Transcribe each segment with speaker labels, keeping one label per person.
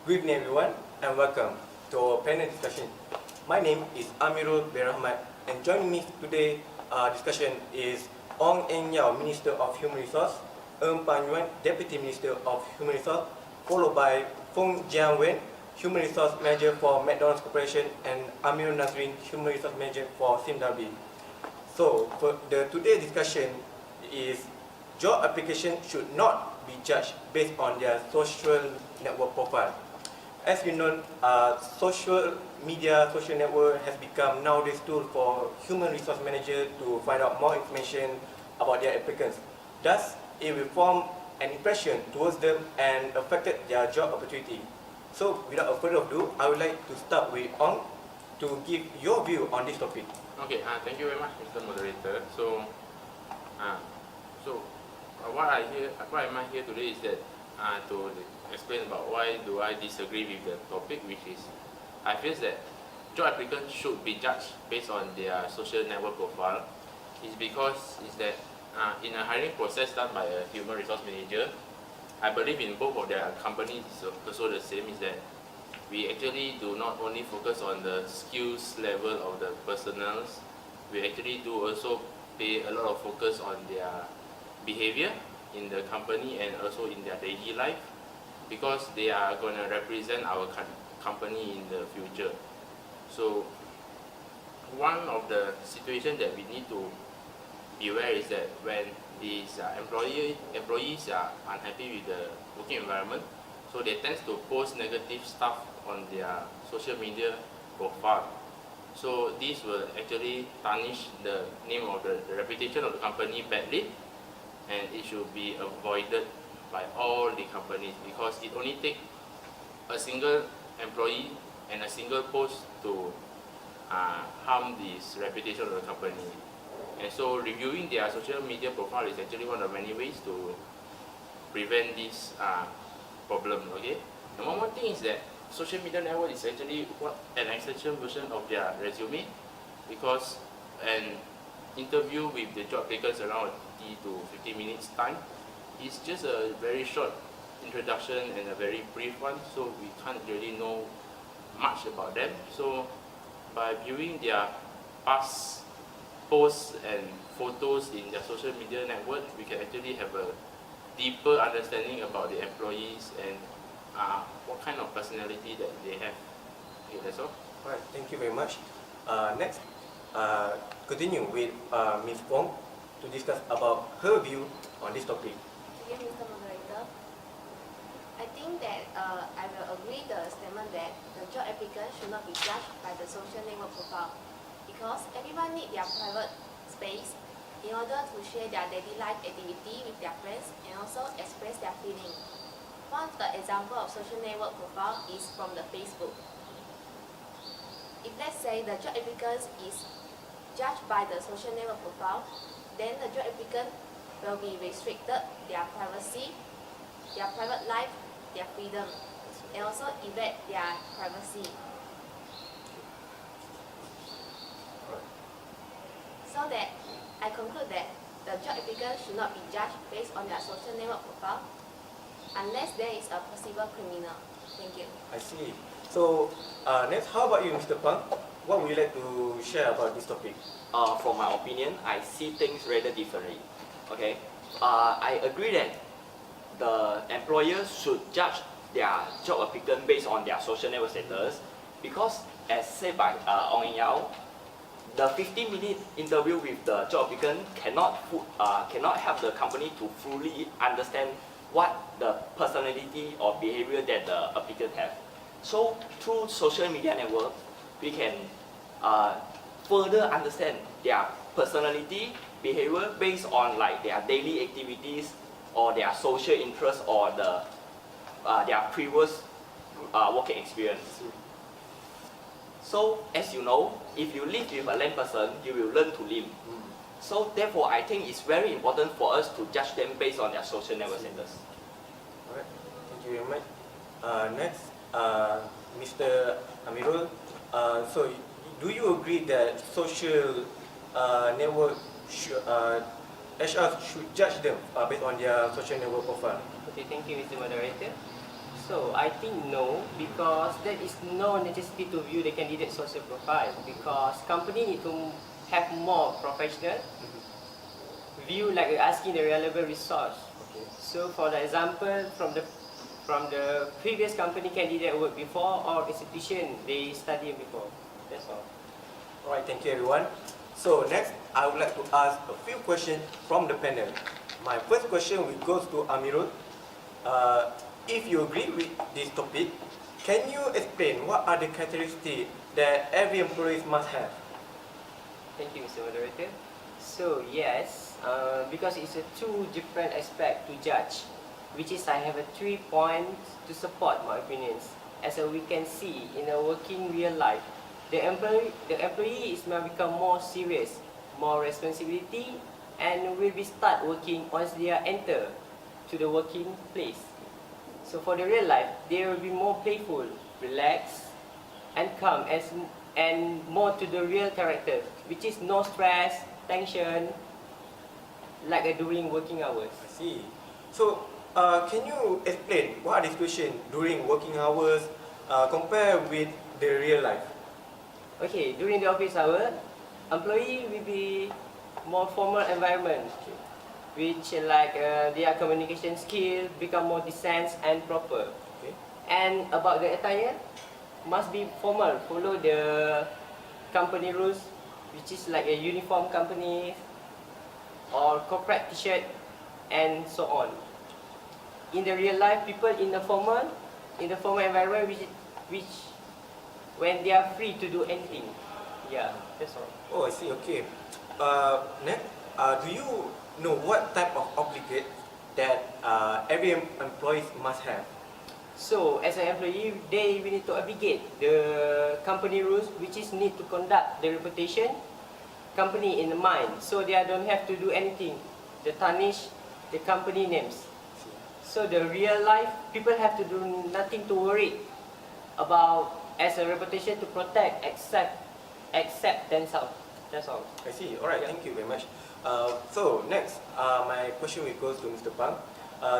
Speaker 1: Good evening everyone and welcome to our panel discussion. My name is Amirul Berahmat and joining me today discussion is Ong Eng Yao, Minister of Human Resource, Pan Yuan, Deputy Minister of Human Resource, followed by Fong Jian Wen, Human Resource Manager for McDonald's Corporation, and Amir Nazrin, Human Resource Manager for SIMW. So for today's discussion is job application should not be judged based on their social network profile. As you know, social media, social network has become nowadays tool for human resource manager to find out more information about their applicants. Thus, it will form an impression towards them and affected their job opportunity. So, without further ado, I would like to start with Ong to give your view on this topic.
Speaker 2: Okay, thank you very much, Mr. Moderator. What am I here today is that to explain about why do I disagree with the topic, which is I feel that job applicants should be judged based on their social network profile. Is because is that in a hiring process done by a human resource manager, I believe in both of their companies is also the same. Is that we actually do not only focus on the skills level of the personnel, we actually do also pay a lot of focus on their behavior in the company and also in their daily life, because they are going to represent our company in the future. So one of the situations that we need to be aware is that when these employees are unhappy with the working environment, so they tend to post negative stuff on their social media profile. So this will actually tarnish the name of the reputation of the company badly, and it should be avoided by all the companies, because it only takes a single employee and a single post to harm this reputation of the company. And so reviewing their social media profile is actually one of many ways to prevent this problem. Okay. And one more thing is that social media network is actually an extension version of their resume, because an interview with the job applicants around 30 to 50 minutes time is just a very short introduction and a very brief one, so we can't really know much about them. So by viewing their past posts and photos in their social media network, we can actually have a deeper understanding about the employees and what kind of personality that they have. Okay, that's all.
Speaker 1: Alright, thank you very much. Next, continue with Ms. Fong to discuss about her view on this topic.
Speaker 3: Thank you, Mr. Moderator. I think that I will agree the statement that the job applicant should not be judged by the social network profile, because everyone needs their private space in order to share their daily life activity with their friends and also express their feelings. One of the example of social network profile is from the Facebook. If let's say the job applicant is judged by the social network profile, then the job applicant will be restricted their privacy, their private life, their freedom, and also invade their privacy. So that I conclude that the job applicant should not be judged based on their social network profile unless there is a possible criminal. Thank you.
Speaker 1: I see. So next, how about you, Mr. Pang? What would you like to share about this topic?
Speaker 4: From my opinion, I see things rather differently. Okay, I agree that the employers should judge their job applicant based on their social network status, because as said by Ong Eng Yao, the 15-minute interview with the job applicant cannot help the company to fully understand what the personality or behavior that the applicant have. So through social media network, we can further understand their personality, behavior based on like their daily activities or their social interests or their previous working experience. So as you know, if you live with a lame person, you will learn to live. So therefore, I think it's very important for us to judge them based on their social network status.
Speaker 1: Alright, thank you very much. Next, Mr. Amirul. So do you agree that social network HR should judge them based on their social network profile?
Speaker 5: Okay, thank you, Mr. Moderator. So I think no, because there is no necessity to view the candidate social profile, because company need to have more professional view, like asking the relevant resource.
Speaker 1: Okay.
Speaker 5: So for the example, from the previous company candidate worked before or institution they studied before. That's all.
Speaker 1: Alright, thank you everyone. So next, I would like to ask a few questions from the panel. My first question will goes to Amirul. If you agree with this topic, can you explain what are the characteristics that every employee must have?
Speaker 5: Thank you, Mr. Moderator. So yes, because it's a two different aspect to judge, which is I have a 3 points to support my opinions. As we can see in a working real life, the employee is now become more serious, more responsibility, and will be start working once they are enter to the working place. So for the real life, they will be more playful, relaxed, and calm, and more to the real character, which is no stress, tension, like during working hours.
Speaker 1: I see. So, can you explain what are the situations during working hours compared with the real life?
Speaker 5: Okay, during the office hour, employee will be more formal environment, which like their communication skill become more decent and proper.
Speaker 1: Okay.
Speaker 5: And about the attire, must be formal, follow the company rules, which is like a uniform company or corporate t-shirt and so on. In the real life, people in the formal environment, which when they are free to do anything. Yeah, that's all.
Speaker 1: Oh, I see. Okay. Next, do you know what type of obligate that every employee must have?
Speaker 5: So, as an employee, they will need to obligate the company rules, which is need to conduct the reputation company in mind, so they don't have to do anything to tarnish the company names. So the real life, people have to do nothing to worry about as a reputation to protect except themselves. That's all.
Speaker 1: I see. All right. Thank you very much. So next, my question will go to Mr. Pang.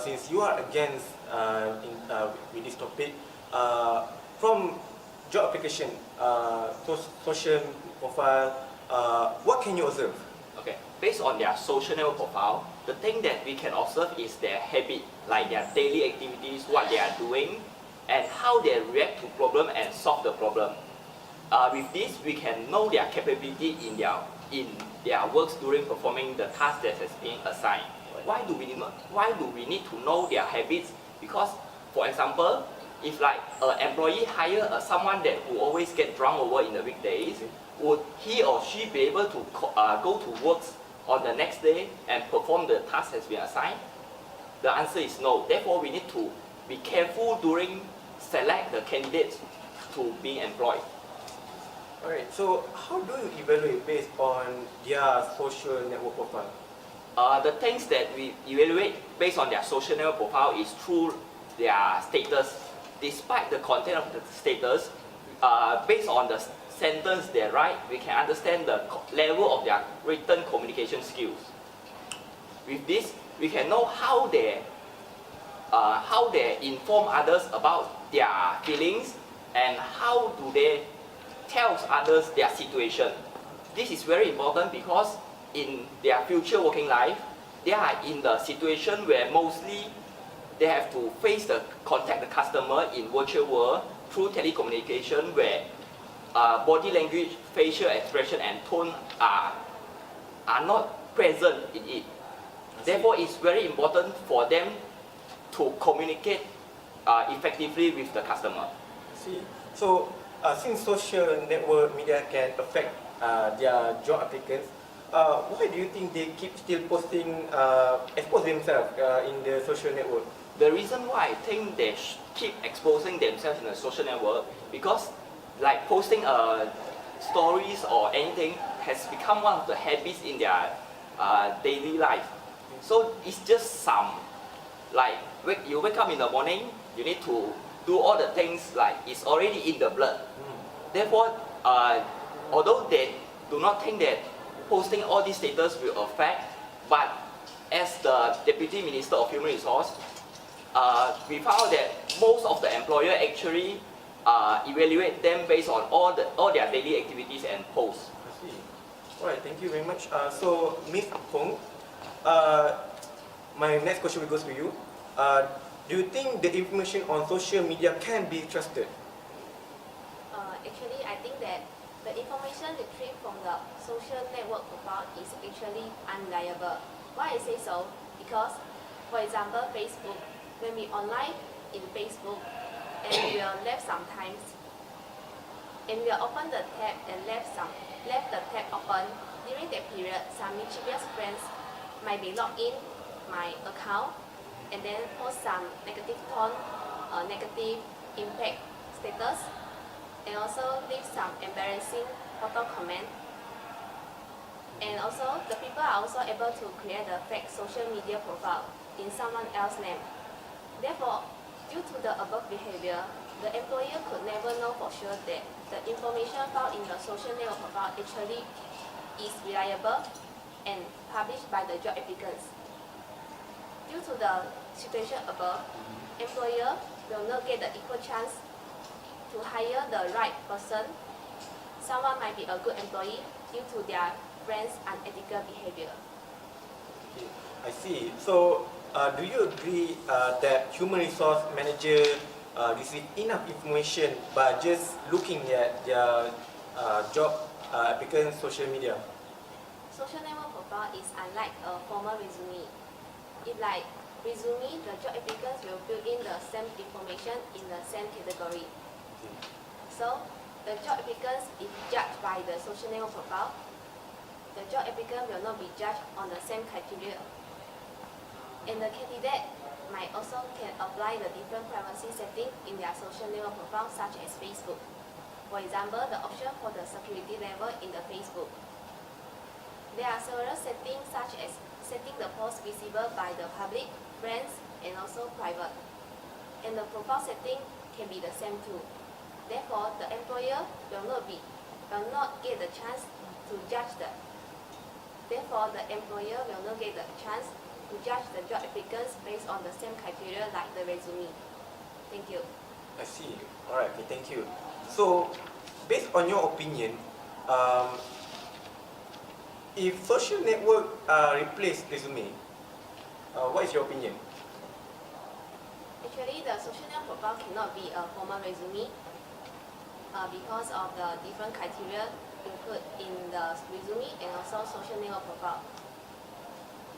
Speaker 1: Since you are against with this topic, from job application, social profile, what can you observe?
Speaker 4: Okay, based on their social network profile, the thing that we can observe is their habit, like their daily activities, what they are doing, and how they react to problem and solve the problem. With this, we can know their capability in their works during performing the task that has been assigned. Why do we need to know their habits? Because, for example, if like an employee hire someone that who always get drunk over in the weekdays, would he or she be able to go to work on the next day and perform the task has been assigned? The answer is no. Therefore, we need to be careful during select the candidates to be employed.
Speaker 1: Alright, so how do you evaluate based on their social network profile?
Speaker 4: The things that we evaluate based on their social network profile is through their status. Despite the content of the status, based on the sentence they write, we can understand the level of their written communication skills. With this, we can know how they inform others about their feelings and how do they tell others their situation. This is very important because in their future working life, they are in the situation where mostly they have to contact the customer in virtual world through telecommunication, where body language, facial expression and tone are not present in it. Therefore, it's very important for them to communicate effectively with the customer.
Speaker 1: See, so since social network media can affect their job applicants, why do you think they keep still posting, expose themselves in the social network?
Speaker 4: The reason why I think they keep exposing themselves in the social network, because like posting stories or anything has become one of the habits in their daily life. So it's just like you wake up in the morning, you need to do all the things like it's already in the blood. Therefore, although they do not think that posting all these status will affect, but as the Deputy Minister of Human Resource, we found that most of the employer actually evaluate them based on all their daily activities and posts.
Speaker 1: I see. Alright, thank you very much. So, Ms. Fong, uh, my next question will go to you. Do you think the information on social media can be trusted?
Speaker 3: Actually, I think that the information retrieved from the social network profile is actually unreliable. Why I say so? Because, for example, Facebook, when we online in Facebook, and we are left sometimes, and we are open the tab and left the tab open, during that period, some mischievous friends might be logged in my account and then post some negative tone, negative impact status, and also leave some embarrassing photo comment. And also, the people are also able to create a fake social media profile in someone else's name. Therefore, due to the above behavior, the employer could never know for sure that the information found in the social network profile actually is reliable and published by the job applicants. Due to the situation above, employer will not get the equal chance to hire the right person. Someone might be a good employee due to their friends' unethical behavior.
Speaker 1: Okay, I see. So, do you agree that human resource manager receive enough information by just looking at their job applicant social media?
Speaker 3: Social network profile is unlike a formal resume. If like resume, the job applicants will fill in the same information in the same category. So, the job applicants is judged by the social network profile. The job applicant will not be judged on the same criteria. And the candidate might also can apply the different privacy settings in their social network profile, such as Facebook. For example, the option for the security level in the Facebook. There are several settings such as setting the post visible by the public, friends, and also private. And the profile setting can be the same too. Therefore, the employer will not get the chance to judge the. Therefore, the employer will not get the chance to judge the job applicants based on the same criteria like the resume. Thank you.
Speaker 1: I see. Alright, okay, thank you. So, based on your opinion, if social network replace resume, what is your opinion?
Speaker 3: Actually, the social network profile cannot be a formal resume because of the different criteria included in the resume and also social network profile.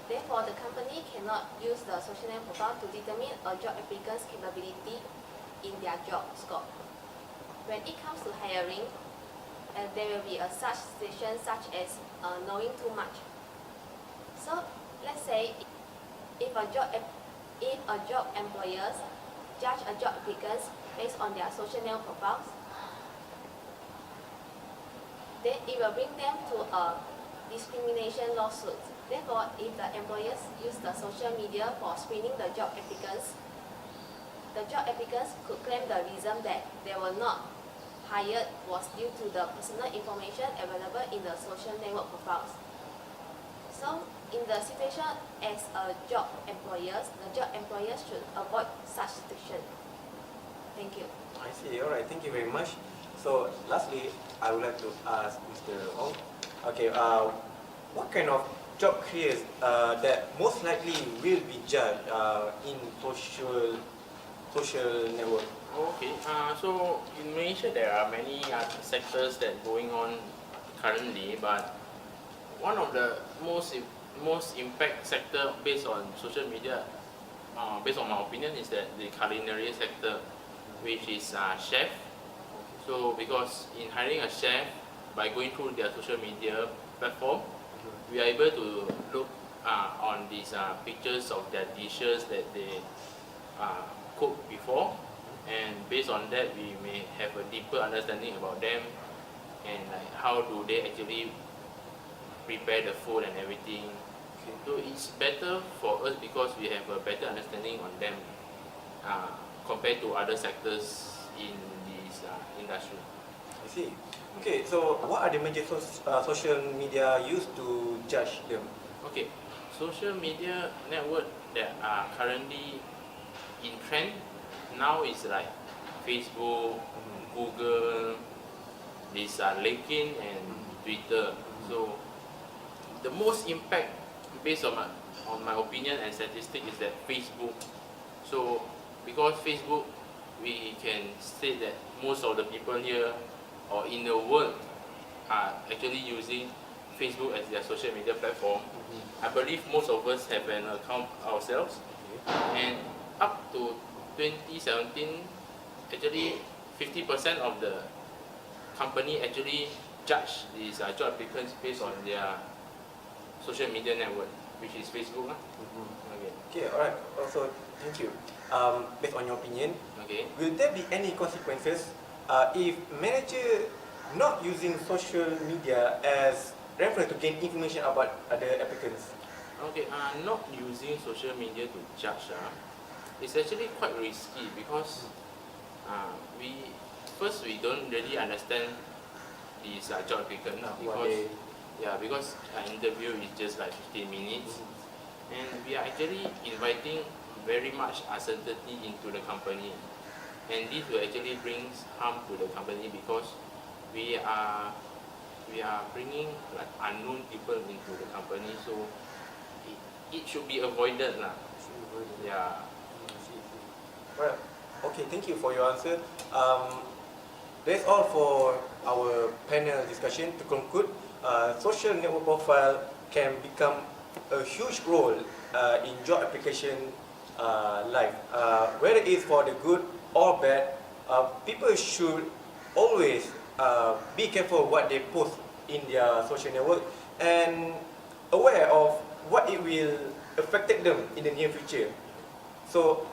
Speaker 3: Therefore, the company cannot use the social network profile to determine a job applicant's capability in their job scope. When it comes to hiring, there will be a such situation such as knowing too much. So, let's say if a job employers judge a job applicants based on their social network profiles, then it will bring them to a discrimination lawsuit. Therefore, if the employers use the social media for screening the job applicants could claim the reason that they were not hired was due to the personal information available in the social network profiles. So, in the situation as a job employers, the job employers should avoid such situation. Thank you.
Speaker 1: I see. Alright, thank you very much. So, lastly, I would like to ask Mr. Ong. Okay, what kind of job careers that most likely will be judged in social network?
Speaker 2: Okay, so in Malaysia there are many sectors that going on currently, but one of the most impact sector based on social media, based on my opinion, is that the culinary sector, which is chef. So because in hiring a chef, by going through their social media platform, we are able to look on these pictures of their dishes that they cooked before, and based on that we may have a deeper understanding about them and like how do they actually prepare the food and everything.
Speaker 1: Okay.
Speaker 2: So it's better for us because we have a better understanding on them compared to other sectors in this industry.
Speaker 1: I see. Okay, so what are the major social media used to judge them?
Speaker 2: Okay, social media network that are currently in trend now is like Facebook, Google, this LinkedIn and Twitter. So the most impact based on my opinion and statistic is that Facebook. So because Facebook, we can state that most of the people here or in the world are actually using Facebook as their social media platform. I believe most of us have an account ourselves, and up to 2017, actually 50% of the company actually judge these job applicants based on their social media network, which is Facebook. Okay.
Speaker 1: Okay, alright. Also, thank you. Based on your opinion,
Speaker 2: Okay.
Speaker 1: will there be any consequences if manager not using social media as reference to gain information about other applicants?
Speaker 2: Okay. Not using social media to judge. It's actually quite risky because we don't really understand these job applicant because an interview is just like 15 minutes, and we are actually inviting very much uncertainty into the company, and this will actually bring harm to the company because we are bringing like unknown people into the company, so it should be avoided lah. Yeah.
Speaker 1: Well, okay, thank you for your answer. That's all for our panel discussion. To conclude, social network profile can become a huge role in job application life. Whether it's for the good or bad, people should always be careful what they post in their social network and aware of what it will affect them in the near future. So,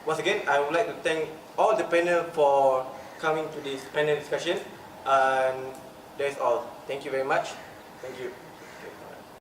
Speaker 1: once again, I would like to thank all the panel for coming to this panel discussion, and that's all. Thank you very much. Thank you.